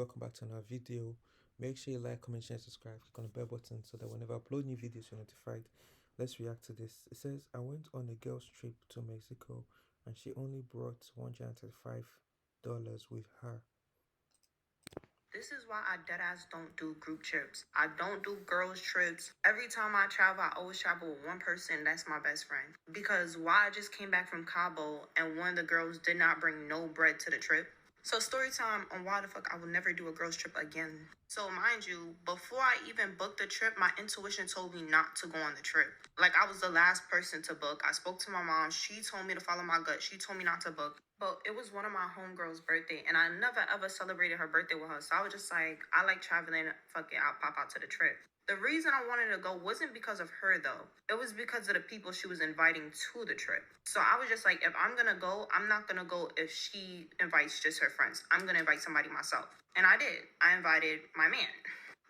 Welcome back to another video. Make sure you like, comment, share, subscribe, click on the bell button so that whenever I upload new videos, you're notified. Let's react to this. It says, I went on a girl's trip to Mexico and she only brought $135 with her. This is why I deadass don't do group trips. I don't do girls trips. Every time I travel, I always travel with one person. That's my best friend. Because why I just came back from Cabo and one of the girls did not bring no bread to the trip. So story time on why the fuck I will never do a girls trip again. So mind you, before I even booked the trip, my intuition told me not to go on the trip. Like I was the last person to book. I spoke to my mom. She told me to follow my gut. She told me not to book. But it was one of my homegirls' birthday, and I never ever celebrated her birthday with her. So I was just like, I like traveling. Fuck it, I'll pop out to the trip. The reason I wanted to go wasn't because of her though. It was because of the people she was inviting to the trip. So I was just like, if I'm gonna go, I'm not gonna go if she invites just her friends. I'm gonna invite somebody myself. And I did. I invited my man.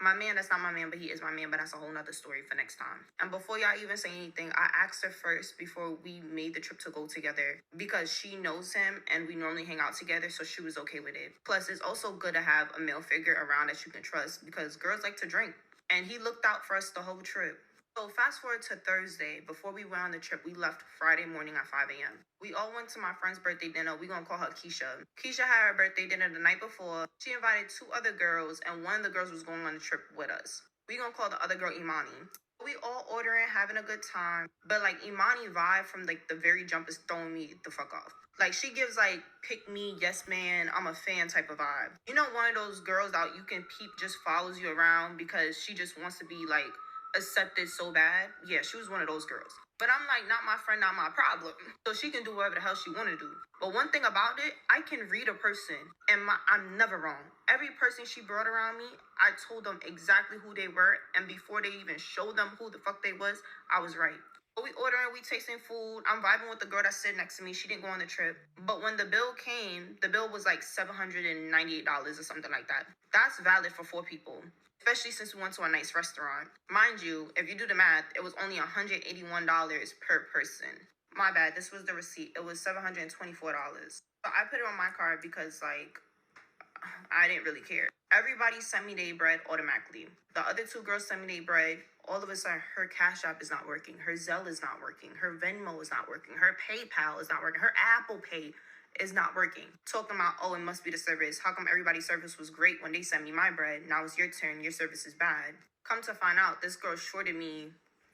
My man, that's not my man, but he is my man, but that's a whole nother story for next time. And before y'all even say anything, I asked her first before we made the trip to go together because she knows him and we normally hang out together, so she was okay with it. Plus, it's also good to have a male figure around that you can trust because girls like to drink. And he looked out for us the whole trip. So fast forward to Thursday. Before we went on the trip, we left Friday morning at 5 a.m. We all went to my friend's birthday dinner. We gonna call her Keisha. Keisha had her birthday dinner the night before. She invited two other girls, and one of the girls was going on the trip with us. We gonna call the other girl Imani. We all ordering, having a good time. But like Imani vibe from like the very jump is throwing me the fuck off. Like she gives like pick me, yes man, I'm a fan type of vibe. You know, one of those girls that you can peep just follows you around because she just wants to be like accepted so bad. Yeah, she was one of those girls. But I'm like, not my friend, not my problem. So she can do whatever the hell she want to do. But one thing about it, I can read a person and I'm never wrong. Every person she brought around me, I told them exactly who they were. And before they even showed them who the fuck they was, I was right. We ordering, we tasting food. I'm vibing with the girl that's sitting next to me. She didn't go on the trip. But when the bill came, the bill was like $798 or something like that. That's valid for four people, especially since we went to a nice restaurant. Mind you, if you do the math, it was only $181 per person. My bad, this was the receipt. It was $724. So I put it on my card because, like, I didn't really care. Everybody sent me their bread automatically. The other two girls sent me their bread. All of a sudden, her Cash App is not working. Her Zelle is not working. Her Venmo is not working. Her PayPal is not working. Her Apple Pay is not working. Talking about, oh, it must be the service. How come everybody's service was great when they sent me my bread? Now it's your turn. Your service is bad. Come to find out, this girl shorted me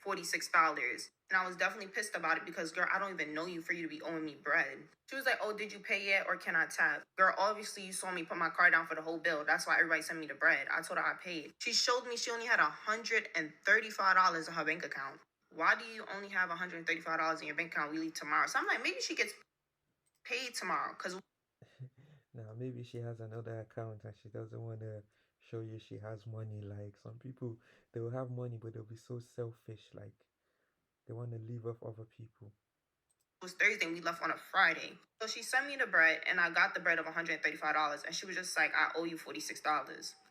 $46. And I was definitely pissed about it because, girl, I don't even know you for you to be owing me bread. She was like, oh, did you pay yet or can I tap? Girl, obviously you saw me put my card down for the whole bill. That's why everybody sent me the bread. I told her I paid. She showed me she only had $135 in her bank account. Why do you only have $135 in your bank account? We leave tomorrow. So I'm like, maybe she gets paid tomorrow because Now, maybe she has another account and she doesn't want to show you she has money. Like some people, they will have money, but they'll be so selfish. Like they want to live off other people. it was Thursday and we left on a Friday. So she sent me the bread and I got the bread of $135 and she was just like, I owe you $46.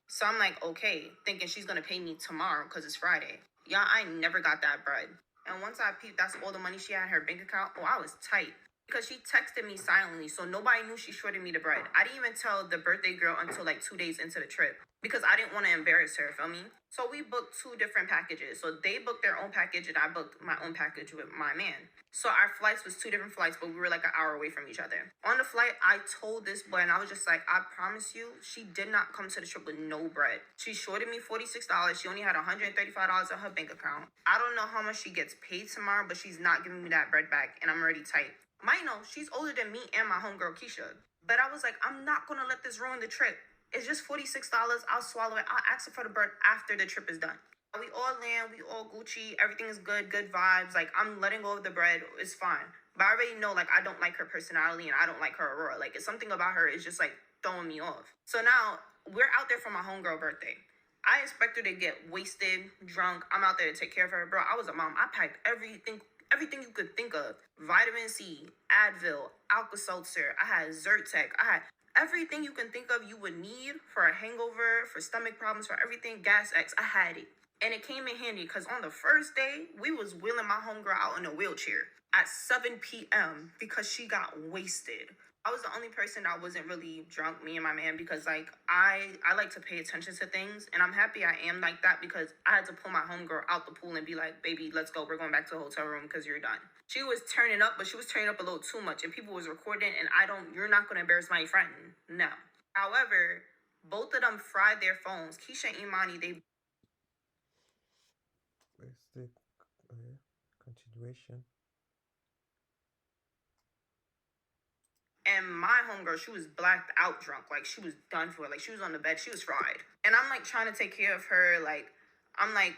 So I'm like, okay, thinking she's gonna pay me tomorrow because it's Friday. Yeah, I never got that bread. And once I peeped, that's all the money she had in her bank account. Oh, I was tight. Because she texted me silently, so nobody knew she shorted me the bread. I didn't even tell the birthday girl until like 2 days into the trip because I didn't want to embarrass her, feel me? So we booked two different packages. So they booked their own package and I booked my own package with my man. So our flights was two different flights, but we were like an hour away from each other. On the flight, I told this boy and I was just like, I promise you, she did not come to the trip with no bread. She shorted me $46. She only had $135 in her bank account. I don't know how much she gets paid tomorrow, but she's not giving me that bread back and I'm already tight. Might know she's older than me and my homegirl Keisha. But I was like, I'm not gonna let this ruin the trip. It's just $46. I'll swallow it. I'll ask her for the bird after the trip is done. We all land, we all Gucci, everything is good, good vibes. Like I'm letting go of the bread, it's fine. But I already know like I don't like her personality and I don't like her aurora. Like it's something about her is just like throwing me off. So now we're out there for my homegirl birthday. I expect her to get wasted, drunk. I'm out there to take care of her. Bro, I was a mom. I packed everything you could think of. Vitamin C, Advil, Alka-Seltzer. I had Zyrtec. I had everything you can think of you would need for a hangover, for stomach problems, for everything. Gas X. I had it. And it came in handy because on the first day, we was wheeling my homegirl out in a wheelchair at 7 p.m. because she got wasted. I was the only person that wasn't really drunk, me and my man, because like I like to pay attention to things, and I'm happy I am like that because I had to pull my homegirl out the pool and be like, "Baby, let's go. We're going back to the hotel room because you're done." She was turning up, but she was turning up a little too much, and people was recording, and I don't. You're not gonna embarrass my friend, no. However, both of them fried their phones. Keisha and Imani, they Where's the continuation? and my homegirl, she was blacked out drunk. Like, she was done for. Like, she was on the bed. She was fried. And I'm, like, trying to take care of her. Like, I'm, like,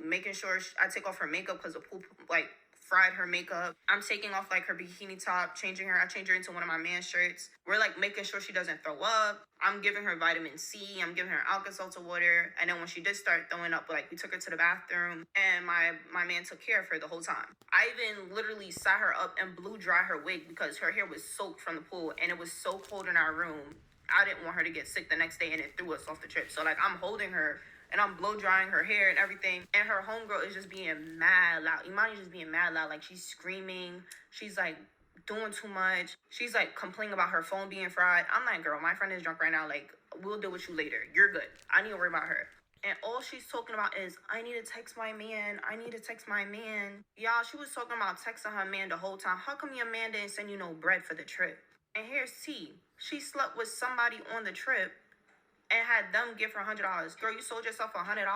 making sure I take off her makeup because the pool, like, fried her makeup. I'm taking off, like, her bikini top, changing her. I changed her into one of my man shirts. We're, like, making sure she doesn't throw up. I'm giving her vitamin C. I'm giving her Alka-Seltzer water. And then when she did start throwing up, like, we took her to the bathroom. And my man took care of her the whole time. I even literally sat her up and blew dry her wig because her hair was soaked from the pool. And it was so cold in our room. I didn't want her to get sick the next day, and it threw us off the trip. So, like, I'm holding her and I'm blow drying her hair and everything. And her homegirl is just being mad loud. Imani's just being mad loud. Like, she's screaming. She's like doing too much. She's like complaining about her phone being fried. I'm like, girl, my friend is drunk right now. Like, we'll deal with you later. You're good. I need to worry about her. And all she's talking about is, I need to text my man. I need to text my man. Y'all, she was talking about texting her man the whole time. How come your man didn't send you no bread for the trip? And here's T. She slept with somebody on the trip and had them give her $100. Girl, you sold yourself for $100?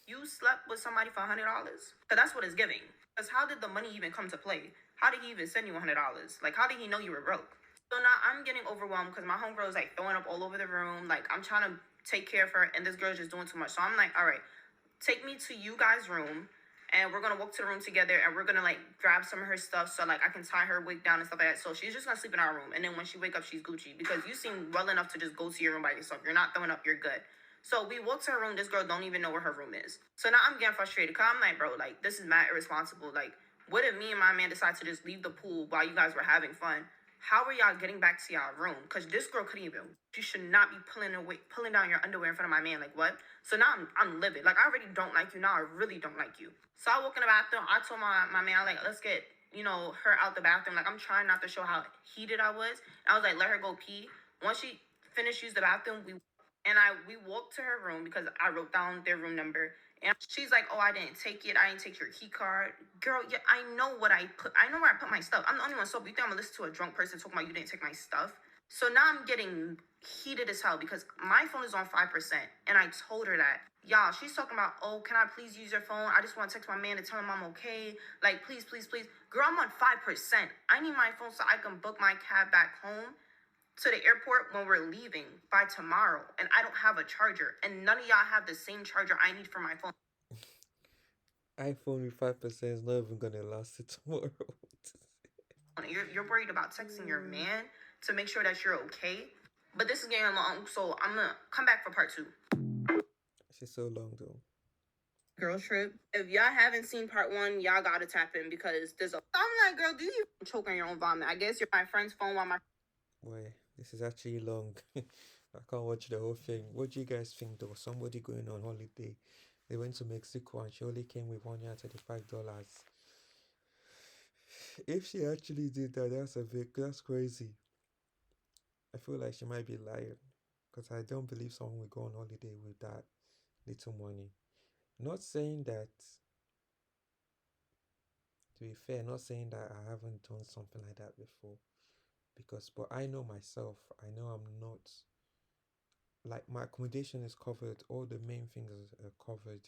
You slept with somebody for $100? Because that's what it's giving. Because how did the money even come to play? How did he even send you $100? Like, how did he know you were broke? So now I'm getting overwhelmed because my homegirl is like throwing up all over the room. Like, I'm trying to take care of her, and this girl's just doing too much. So I'm like, all right, take me to you guys' room, and we're gonna walk to the room together, and we're gonna like grab some of her stuff so like I can tie her wig down and stuff like that. So she's just gonna sleep in our room, and then when she wake up, she's Gucci, because you seem well enough to just go to your room by yourself. You're not throwing up. You're good. So we walk to her room. This girl don't even know where her room is. So now I'm getting frustrated because I'm like, bro, like, this is mad irresponsible. Like, what if me and my man decide to just leave the pool while you guys were having fun? How are y'all getting back to y'all room? Because this girl couldn't even. You should not be pulling down your underwear in front of my man. Like, what? So now I'm livid. Like, I already don't like you. Now I really don't like you. So I walk in the bathroom. I told my man, like, let's get her out the bathroom. Like, I'm trying not to show how heated I was. And I was like, let her go pee. Once she finished using the bathroom, we walked to her room because I wrote down their room number. And she's like, oh, I didn't take it. I didn't take your key card. Girl, yeah, I know what I put. I know where I put my stuff. I'm the only one sober. You think I'm going to listen to a drunk person talking about you didn't take my stuff? So now I'm getting heated as hell because my phone is on 5%. And I told her that. Y'all, she's talking about, oh, can I please use your phone? I just want to text my man to tell him I'm okay. Like, please, please, please. Girl, I'm on 5%. I need my phone so I can book my cab back home to the airport when we're leaving by tomorrow, and I don't have a charger, and none of y'all have the same charger I need for my phone. iPhone with 5% is not even gonna last it tomorrow. You're worried about texting your man to make sure that you're okay, but this is getting long, so I'm gonna come back for part 2. She's so long though. Girl trip. If y'all haven't seen part 1, y'all gotta tap in because there's a. I'm like, girl, do you choke on your own vomit? I guess you're my friend's phone while my. Why? This is actually long. I can't watch the whole thing. What do you guys think though? Somebody going on holiday. They went to Mexico and she only came with $135. If she actually did that, that's crazy. I feel like she might be lying. Because I don't believe someone will go on holiday with that little money. Not saying that, to be fair, not saying that I haven't done something like that before. But I know myself. I know I'm not, like, my accommodation is covered. All the main things are covered.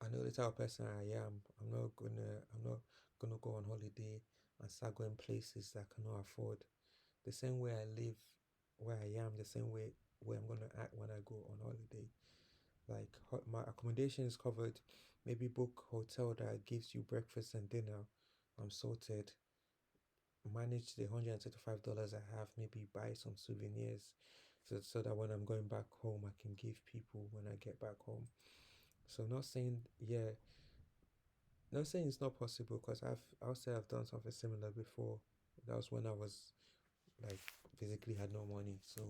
I know the type of person I am. I'm not gonna go on holiday and start going places that I cannot afford. The same way I live where I am, the same way where I'm gonna act when I go on holiday. Like, my accommodation is covered. Maybe book hotel that gives you breakfast and dinner. I'm sorted. Manage the $135 I have. Maybe buy some souvenirs, so that when I'm going back home, I can give people when I get back home. So not saying, yeah, not saying it's not possible, because I'll say I've done something similar before. That was when I was, like, physically had no money. So,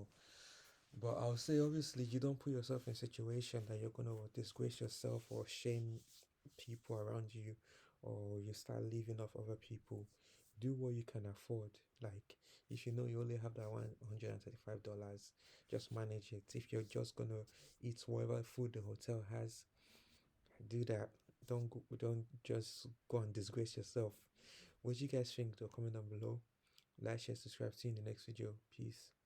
but I'll say, obviously you don't put yourself in a situation that you're gonna disgrace yourself or shame people around you, or you start living off other people do what you can afford. Like if you know you only have that $135, just manage it. If you're just gonna eat whatever food the hotel has, do that. Don't just go and disgrace yourself. What do you guys think? Though, comment down below. Like, share, subscribe. See you in the next video. Peace.